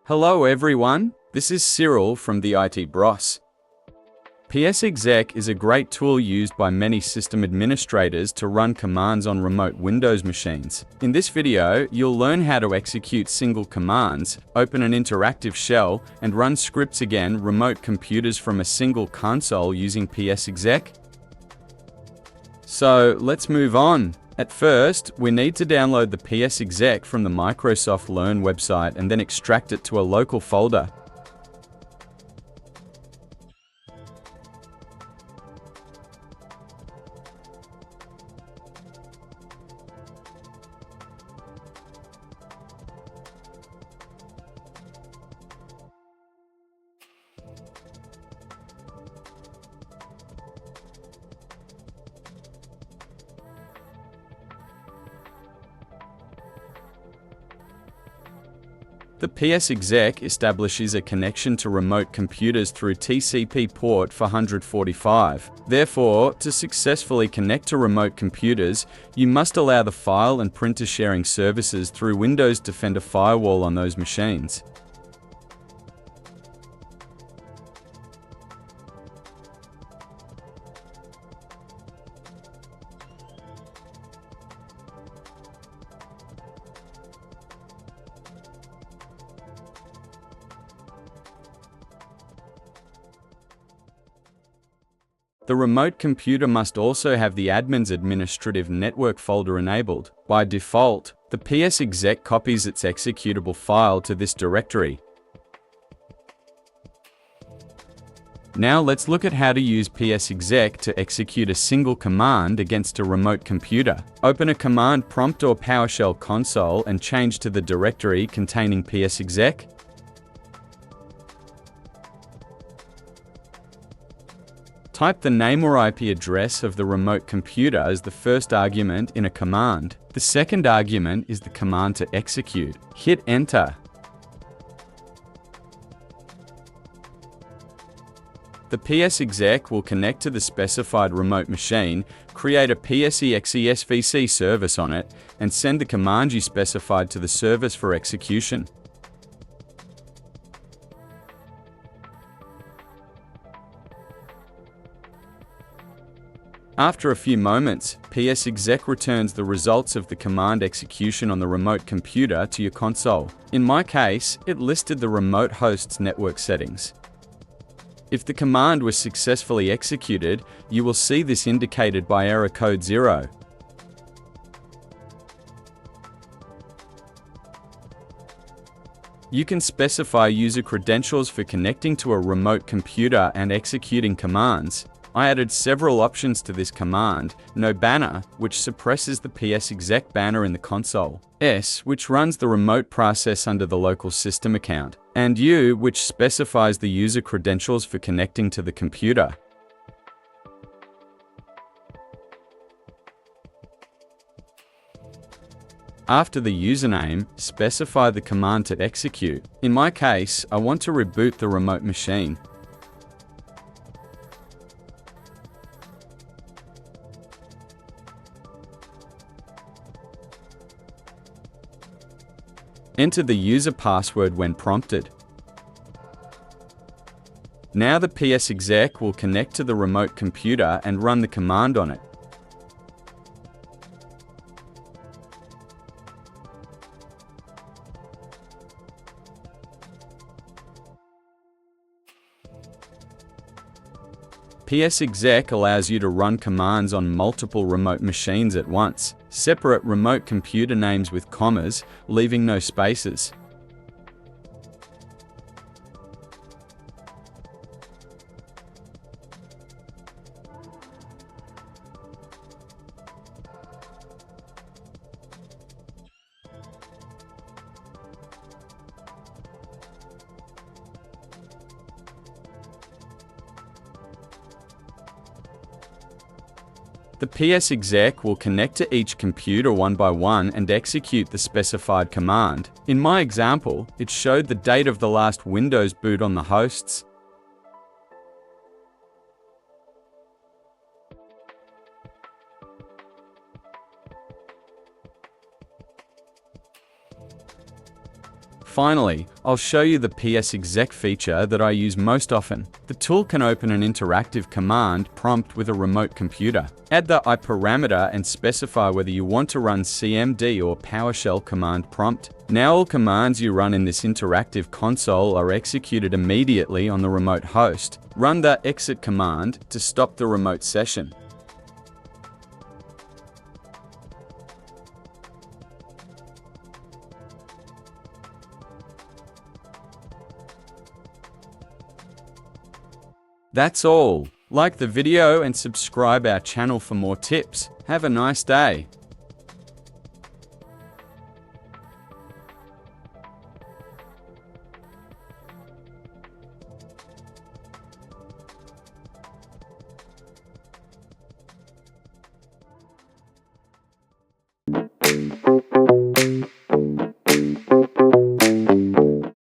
Hello everyone, this is Cyril from the IT Bros. psexec is a great tool used by many system administrators to run commands on remote Windows machines. In this video, you'll learn how to execute single commands, open an interactive shell, and run scripts against remote computers from a single console using psexec. So let's move on. At first, we need to download the psexec from the Microsoft Learn website and then extract it to a local folder. The psexec establishes a connection to remote computers through TCP port 445. Therefore, to successfully connect to remote computers, you must allow the file and printer sharing services through Windows Defender Firewall on those machines. The remote computer must also have the admin's administrative network folder enabled. By default, the psexec copies its executable file to this directory. Now let's look at how to use psexec to execute a single command against a remote computer. Open a command prompt or PowerShell console and change to the directory containing psexec. Type the name or IP address of the remote computer as the first argument in a command. The second argument is the command to execute. Hit Enter. The psexec will connect to the specified remote machine, create a psexec SVC service on it, and send the command you specified to the service for execution. After a few moments, psexec returns the results of the command execution on the remote computer to your console. In my case, it listed the remote host's network settings. If the command was successfully executed, you will see this indicated by error code 0. You can specify user credentials for connecting to a remote computer and executing commands. I added several options to this command: no banner, which suppresses the psexec banner in the console; S, which runs the remote process under the local system account; and U, which specifies the user credentials for connecting to the computer. After the username, specify the command to execute. In my case, I want to reboot the remote machine. Enter the user password when prompted. Now the psexec will connect to the remote computer and run the command on it. psexec allows you to run commands on multiple remote machines at once. Separate remote computer names with commas, leaving no spaces. The psexec will connect to each computer one by one and execute the specified command. In my example, it showed the date of the last Windows boot on the hosts. Finally, I'll show you the psexec feature that I use most often. The tool can open an interactive command prompt with a remote computer. Add the parameter and specify whether you want to run cmd or PowerShell command prompt. Now all commands you run in this interactive console are executed immediately on the remote host. Run the exit command to stop the remote session. That's all. Like the video and subscribe our channel for more tips. Have a nice day.